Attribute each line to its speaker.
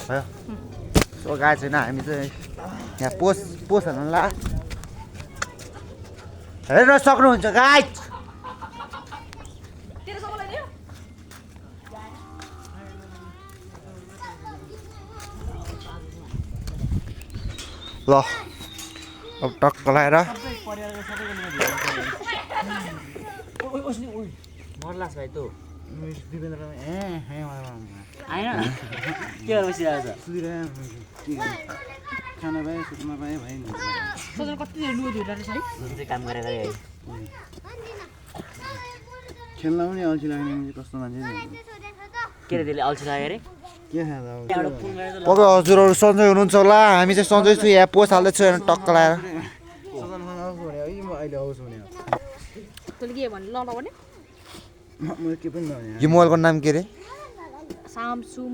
Speaker 1: भयो so guys हैन हामी चाहिँ यहाँ पोस हाल्नु ला हेर्न सक्नुहुन्छ गाइस ल अब टक्क लाएर
Speaker 2: मर्लास भाइ तँ
Speaker 1: दिपेन्द्र
Speaker 2: आएन के गरेर बसिरहेको छ
Speaker 1: खाना पाएँ सुत्न पाएँ भाइ
Speaker 3: सजन कति लुगा धुइरहेको छ है
Speaker 2: जुन चाहिँ काम गरेर है
Speaker 1: खेल्न पनि अल्छी लाग्ने कस्तो मान्छे
Speaker 2: के अरे त्यसले अल्छी लाग्यो अरे
Speaker 1: के खाँदा अब
Speaker 2: त्यहाँबाट फोन गरेर
Speaker 1: तपाईँ हजुरहरू सन्चै हुनुहुन्छ होला हामी चाहिँ सन्चै छु यहाँ पोस्ट हाल्दैछु हेर्नु टक्क लाएर
Speaker 4: सदनमा आउँछु भने है म अहिले आउँछु भने
Speaker 3: तैँले के भने ल भने
Speaker 4: म के पनि नभने
Speaker 1: यो मोबाइलको नाम के अरे
Speaker 3: सामसुङ